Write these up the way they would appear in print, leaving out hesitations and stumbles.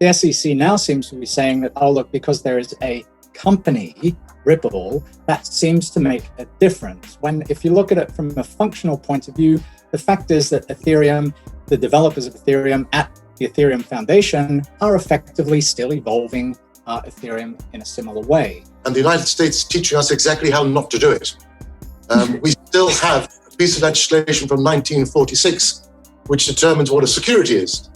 The SEC now seems to be saying that, oh, look, because there is a company, Ripple, that seems to make a difference. When, if you look at it from a functional point of view, the fact is that Ethereum, the developers of Ethereum at the Ethereum Foundation are effectively still evolving Ethereum in a similar way. And the United States is teaching us exactly how not to do it. We still have a piece of legislation from 1946 which determines what a security is.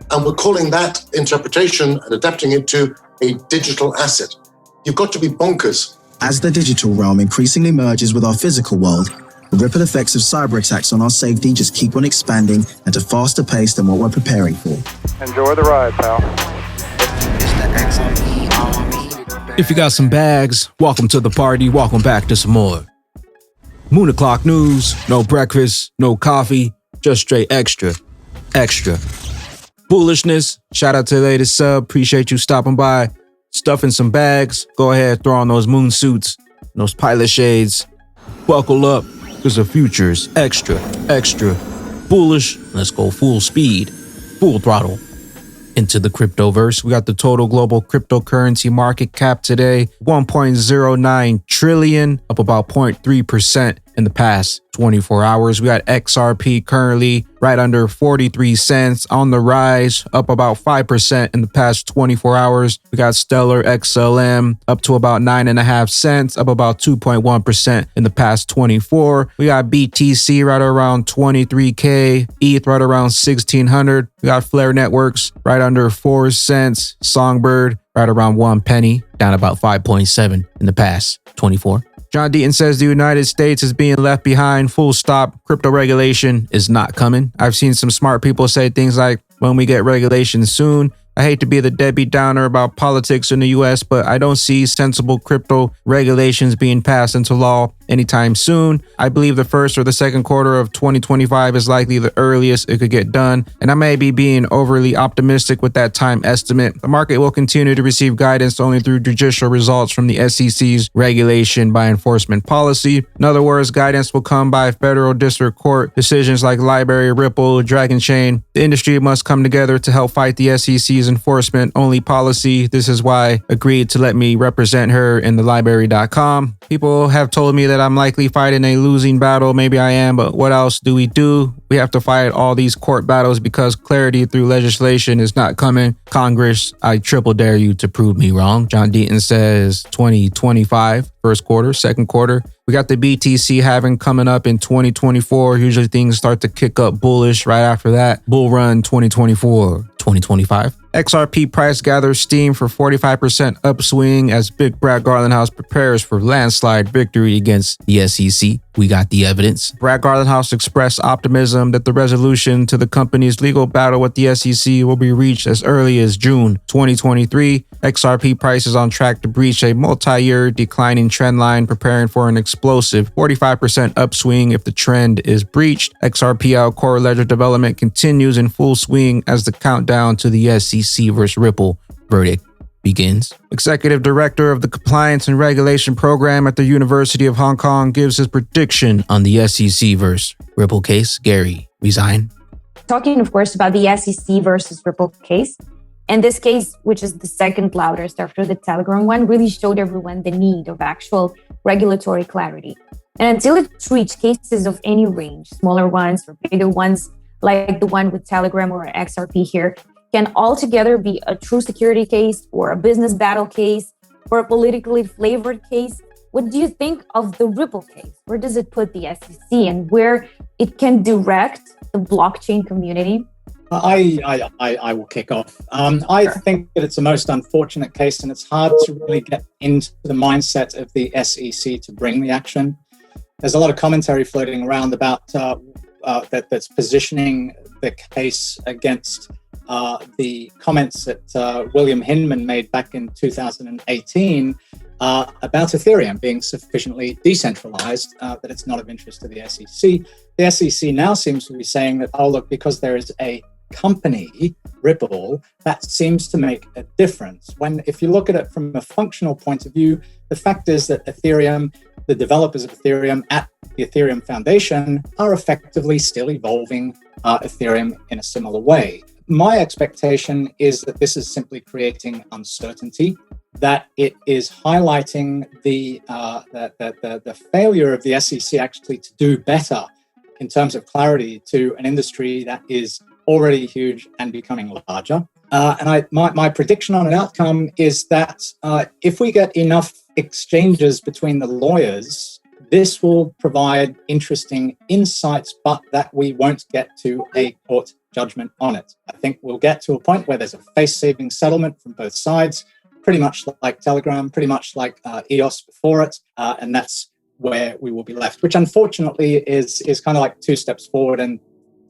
And we're calling that interpretation and adapting it to a digital asset. You've got to be bonkers. As the digital realm increasingly merges with our physical world, the ripple effects of cyber attacks on our safety just keep on expanding at a faster pace than what we're preparing for. Enjoy the ride, pal. If you got some bags, welcome to the party, welcome back to some more. Moon o'clock news, no breakfast, no coffee, just straight extra. Bullishness, shout out to the latest sub, appreciate you stopping by. Stuffing some bags, go ahead, throw on those moon suits, those pilot shades. Buckle up, because the future is extra bullish. Let's go full speed, full throttle. Into the cryptoverse, we got the total global cryptocurrency market cap today, 1.09 trillion, up about 0.3% in the past 24 hours. We got XRP currently right under 43 cents, on the rise, up about 5% in the past 24 hours. We got Stellar XLM up to about 9.5 cents, up about 2.1% in the past 24. We got BTC right around 23K, ETH right around 1600. We got Flare Networks right under 4 cents, Songbird right around 1 penny, down about 5.7 in the past 24. John Deaton says the United States is being left behind, full stop. Crypto regulation is not coming. I've seen some smart people say things like, when we get regulation soon. I hate to be the Debbie Downer about politics in the US, but I don't see sensible crypto regulations being passed into law anytime soon. I believe the first or the second quarter of 2025 is likely the earliest it could get done, and I may be being overly optimistic with that time estimate. The market will continue to receive guidance only through judicial results from the SEC's regulation by enforcement policy. In other words, guidance will come by federal district court decisions like Library, Ripple, Dragon Chain. The industry must come together to help fight the SEC's enforcement only policy. This is why I agreed to let me represent her in the library.com. People have told me that I'm likely fighting a losing battle. Maybe I am, but what else do? We have to fight all these court battles because clarity through legislation is not coming. Congress, I triple dare you to prove me wrong. John Deaton says 2025, first quarter, second quarter. We got the BTC halving coming up in 2024. Usually things start to kick up bullish right after that. Bullrun 2024, 2025. XRP price gathers steam for 45% upswing as Big Brad Garlinghouse prepares for landslide victory against the SEC. We got the evidence. Brad Garlinghouse expressed optimism that the resolution to the company's legal battle with the SEC will be reached as early as June 2023. XRP price is on track to breach a multi-year declining trend line, preparing for an explosive 45% upswing if the trend is breached. XRPL core ledger development continues in full swing as the countdown to the SEC versus Ripple verdict begins. Executive Director of the Compliance and Regulation Program at the University of Hong Kong gives his prediction on the SEC versus Ripple case. Gary, resign. Talking, of course, about the SEC versus Ripple case. And this case, which is the second loudest after the Telegram one, really showed everyone the need of actual regulatory clarity. And until it's reached cases of any range, smaller ones or bigger ones, like the one with Telegram or XRP here, can altogether be a true security case or a business battle case or a politically flavored case. What do you think of the Ripple case? Where does it put the SEC and where it can direct the blockchain community? I will kick off. I think that it's the most unfortunate case, and it's hard to really get into the mindset of the SEC to bring the action. There's a lot of commentary floating around about that's positioning the case against the comments that William Hinman made back in 2018 about Ethereum being sufficiently decentralized that it's not of interest to the SEC. The SEC now seems to be saying that, oh, look, because there is a company, Ripple, that seems to make a difference. When, if you look at it from a functional point of view, the fact is that Ethereum, the developers of Ethereum at the Ethereum Foundation are effectively still evolving Ethereum in a similar way. My expectation is that this is simply creating uncertainty, that it is highlighting the failure of the SEC actually to do better in terms of clarity to an industry that is already huge and becoming larger. My prediction on an outcome is that if we get enough exchanges between the lawyers, this will provide interesting insights, but that we won't get to a court judgment on it. I think we'll get to a point where there's a face-saving settlement from both sides, pretty much like Telegram, pretty much like EOS before it, and that's where we will be left, which unfortunately is kind of like 2 steps forward and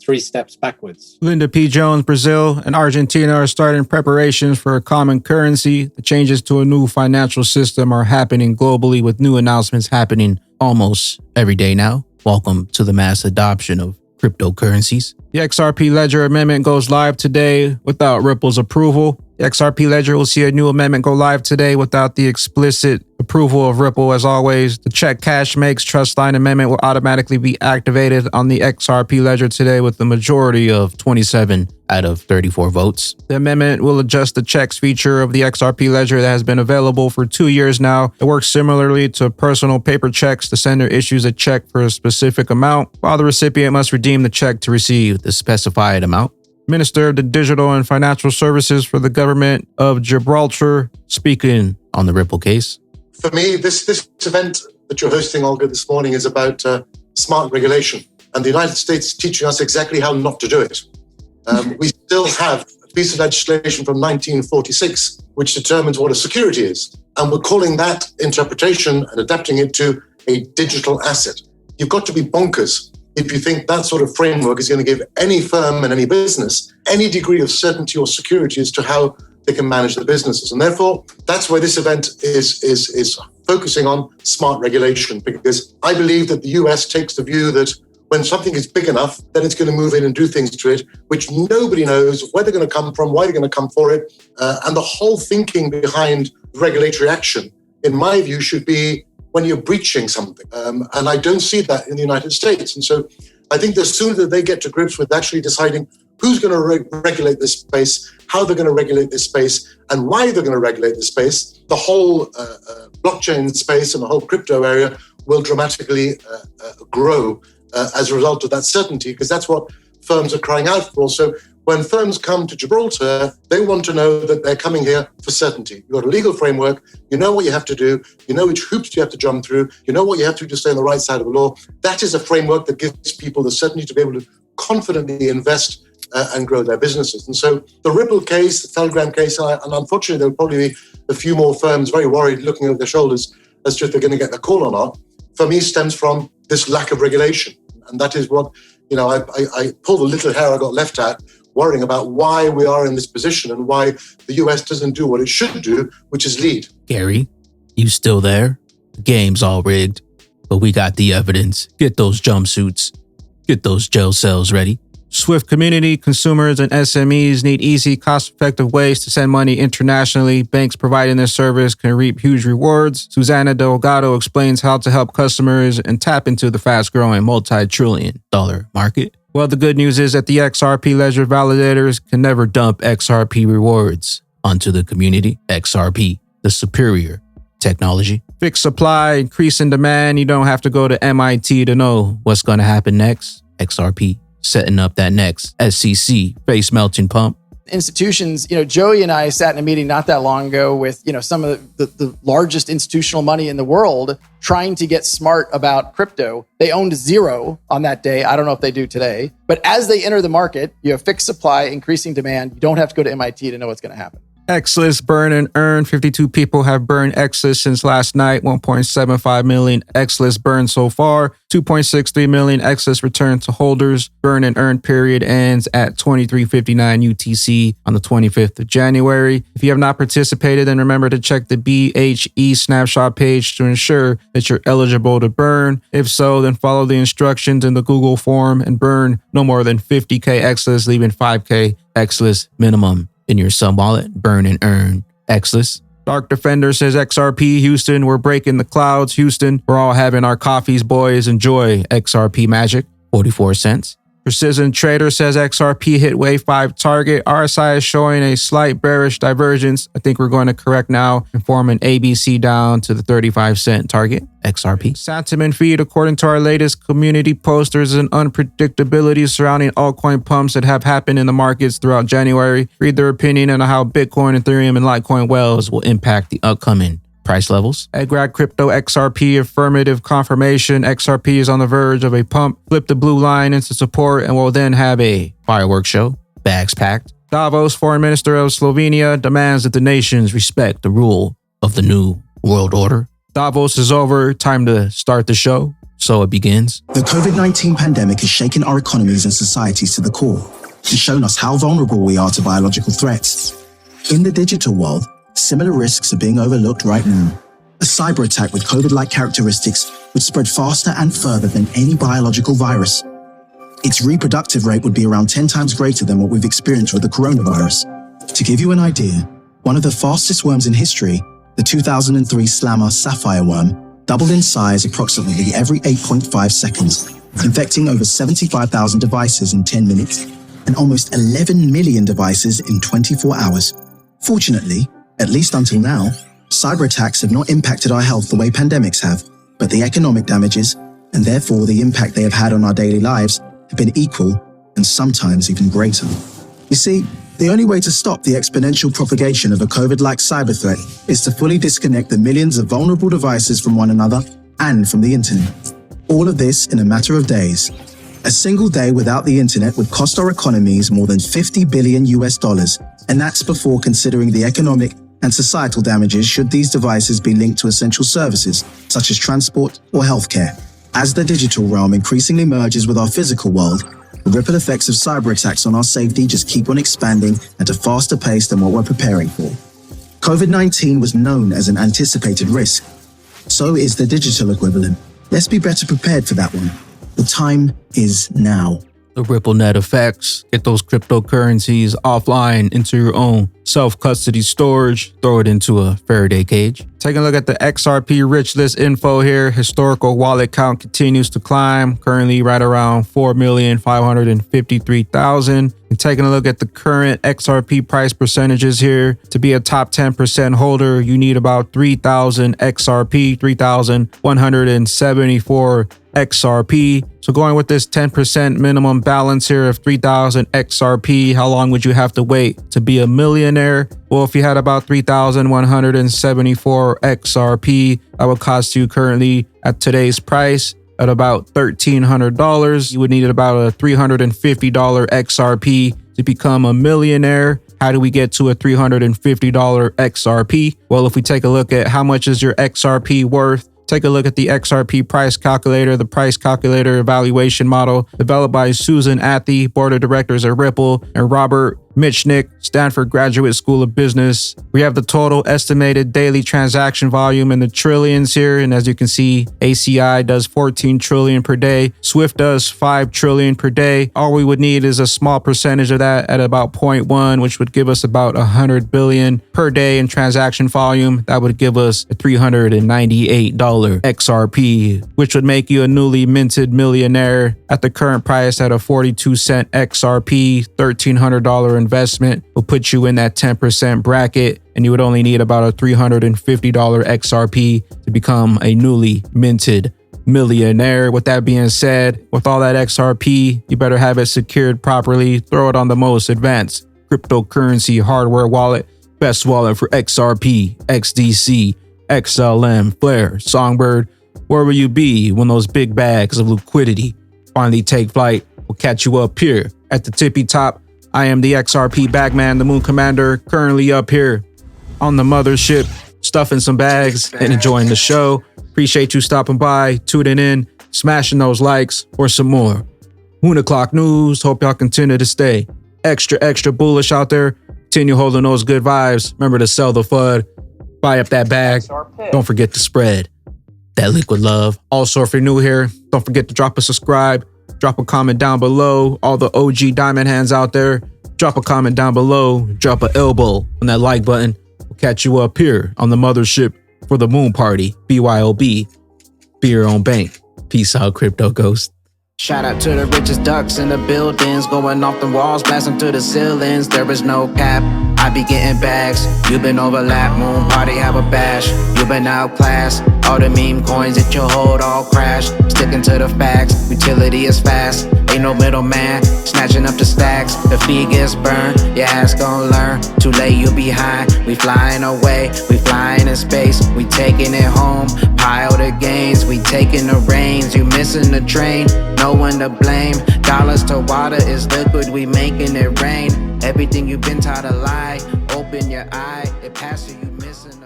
3 steps backwards. Linda P. Jones, Brazil, and Argentina are starting preparations for a common currency. The changes to a new financial system are happening globally, with new announcements happening almost every day now. Welcome to the mass adoption of cryptocurrencies. The XRP Ledger amendment goes live today without Ripple's approval. The XRP Ledger will see a new amendment go live today without the explicit approval of Ripple. As always, the check cash makes trust line amendment will automatically be activated on the XRP Ledger today with the majority of 27 out of 34 votes. The amendment will adjust the checks feature of the XRP Ledger that has been available for 2 years now. It works similarly to personal paper checks. The sender issues a check for a specific amount, while the recipient must redeem the check to receive the specified amount. Minister of the Digital and Financial Services for the government of Gibraltar, speaking on the Ripple case. For me, this event that you're hosting, Olga, this morning is about smart regulation. And the United States is teaching us exactly how not to do it. We still have a piece of legislation from 1946 which determines what a security is. And we're calling that interpretation and adapting it to a digital asset. You've got to be bonkers if you think that sort of framework is going to give any firm and any business any degree of certainty or security as to how they can manage their businesses. And therefore, that's where this event is focusing on smart regulation, because I believe that the US takes the view that when something is big enough, then it's going to move in and do things to it, which nobody knows where they're going to come from, why they're going to come for it. And the whole thinking behind regulatory action, in my view, should be when you're breaching something. And I don't see that in the United States. And so I think the sooner that they get to grips with actually deciding who's going to regulate this space, how they're going to regulate this space, and why they're going to regulate this space, the whole blockchain space and the whole crypto area will dramatically grow as a result of that certainty, because that's what firms are crying out for. So when firms come to Gibraltar, they want to know that they're coming here for certainty. You've got a legal framework, you know what you have to do, you know which hoops you have to jump through, you know what you have to do to stay on the right side of the law. That is a framework that gives people the certainty to be able to confidently invest and grow their businesses. And so the Ripple case, the Telegram case, and unfortunately there will probably be a few more firms very worried looking over their shoulders as to if they're going to get the call or not, for me stems from this lack of regulation. And that is what, I pull the little hair I got left at, worrying about why we are in this position and why the US doesn't do what it should do, which is lead. Gary, you still there? The game's all rigged, but we got the evidence. Get those jumpsuits. Get those jail cells ready. Swift community, consumers, and SMEs need easy, cost-effective ways to send money internationally. Banks providing this service can reap huge rewards. Susana Delgado explains how to help customers and tap into the fast-growing multi-trillion-dollar market. Well, the good news is that the XRP Ledger validators can never dump XRP rewards onto the community. XRP, the superior technology. Fixed supply, increase in demand. You don't have to go to MIT to know what's going to happen next. XRP setting up that next SEC face melting pump. Institutions, Joey and I sat in a meeting not that long ago with, some of the largest institutional money in the world trying to get smart about crypto. They owned zero on that day. I don't know if they do today. But as they enter the market, you have fixed supply, increasing demand. You don't have to go to MIT to know what's going to happen. XLIST burn and earn. 52 people have burned XLIST since last night. 1.75 million XLIST burned so far. 2.63 million XLIST returned to holders. Burn and earn period ends at 23:59 UTC on the 25th of January. If you have not participated, then remember to check the BHE snapshot page to ensure that you're eligible to burn. If so, then follow the instructions in the Google form and burn no more than 50K XLIST, leaving 5K XLIST minimum in your sub wallet. Burn and earn XLIST. Dark Defender says XRP Houston, we're breaking the clouds. Houston, we're all having our coffees, boys. Enjoy XRP magic. 44 cents. Precision Trader says XRP hit wave 5 target. RSI is showing a slight bearish divergence. I think we're going to correct now and form an ABC down to the 35-cent target. XRP. Sentiment feed, according to our latest community post, there's an unpredictability surrounding altcoin pumps that have happened in the markets throughout January. Read their opinion on how Bitcoin, Ethereum, and Litecoin whales will impact the upcoming price levels. Grad Crypto XRP affirmative confirmation. XRP is on the verge of a pump. Flip the blue line into support and will then have a fireworks show. Bags packed. Davos, Foreign Minister of Slovenia, demands that the nations respect the rule of the new world order. Davos is over. Time to start the show. So it begins. The COVID-19 pandemic has shaken our economies and societies to the core and shown us how vulnerable we are to biological threats. In the digital world, similar risks are being overlooked right now. A cyber attack with COVID-like characteristics would spread faster and further than any biological virus. Its reproductive rate would be around 10 times greater than what we've experienced with the coronavirus. To give you an idea, one of the fastest worms in history, the 2003 Slammer sapphire worm, doubled in size approximately every 8.5 seconds, infecting over 75,000 devices in 10 minutes and almost 11 million devices in 24 hours. Fortunately, at least until now, cyber attacks have not impacted our health the way pandemics have, but the economic damages, and therefore the impact they have had on our daily lives, have been equal and sometimes even greater. You see, the only way to stop the exponential propagation of a COVID-like cyber threat is to fully disconnect the millions of vulnerable devices from one another and from the internet. All of this in a matter of days. A single day without the internet would cost our economies more than $50 billion, and that's before considering the economic and societal damages should these devices be linked to essential services, such as transport or healthcare. As the digital realm increasingly merges with our physical world, the ripple effects of cyber attacks on our safety just keep on expanding at a faster pace than what we're preparing for. COVID-19 was known as an anticipated risk. So is the digital equivalent. Let's be better prepared for that one. The time is now. The RippleNet effects. Get those cryptocurrencies offline into your own self-custody storage. Throw it into a Faraday cage. Taking a look at the XRP rich list info here. Historical wallet count continues to climb. Currently right around 4,553,000. And taking a look at the current XRP price percentages here. To be a top 10% holder, you need about 3,000 XRP, 3,174 XRP. So going with this 10% minimum balance here of 3,000 XRP, how long would you have to wait to be a millionaire? Well, if you had about 3,174 XRP, that would cost you currently at today's price at about $1,300. You would need about a $350 XRP to become a millionaire. How do we get to a $350 XRP? Well, if we take a look at how much is your XRP worth, take a look at the XRP price calculator, the price calculator evaluation model developed by Susan Athey, board of directors at Ripple, and Robert Mitchnick, Stanford Graduate School of Business. We have the total estimated daily transaction volume in the trillions here. And as you can see, ACI does 14 trillion per day. Swift does 5 trillion per day. All we would need is a small percentage of that at about 0.1, which would give us about 100 billion per day in transaction volume. That would give us a $398 XRP, which would make you a newly minted millionaire. At the current price at a 42-cent XRP, $1,300 investment will put you in that 10% bracket, and you would only need about a $350 XRP to become a newly minted millionaire. With that being said, with all that XRP, you better have it secured properly. Throw it on the most advanced cryptocurrency hardware wallet, best wallet for XRP, XDC, XLM, Flare, Songbird. Where will you be when those big bags of liquidity finally take flight? We'll catch you up here at the tippy top. I am the XRP Bagman, the Moon Commander, currently up here on the mothership, stuffing some bags and enjoying the show. Appreciate you stopping by, tuning in, smashing those likes for some more Moon O'Clock news. Hope y'all continue to stay extra bullish out there. Continue holding those good vibes. Remember to sell the FUD, buy up that bag. Don't forget to spread that liquid love. Also, if you're new here, don't forget to drop a subscribe. Drop a comment down below. All the OG diamond hands out there, drop a comment down below. Drop an elbow on that like button. We'll catch you up here on the mothership for the moon party. BYOB. Be your own bank. Peace out, Crypto Ghost. Shout out to the richest ducks in the buildings, going off the walls, blasting to the ceilings. There is no cap, I be getting bags. You been overlap, moon party, have a bash. You been outclassed, all the meme coins that you hold all crash. Sticking to the facts, utility is fast. Ain't no middleman, snatching up the stacks. The fee gets burned, your ass gon' learn. Too late, you behind. We flying away, we flying in space. We taking it home, pile the gains. We taking the reins, you missing the train. No one to blame. Dollars to water is liquid, we making it rain. Everything you've been taught a lie. Open your eye, it passes you missing the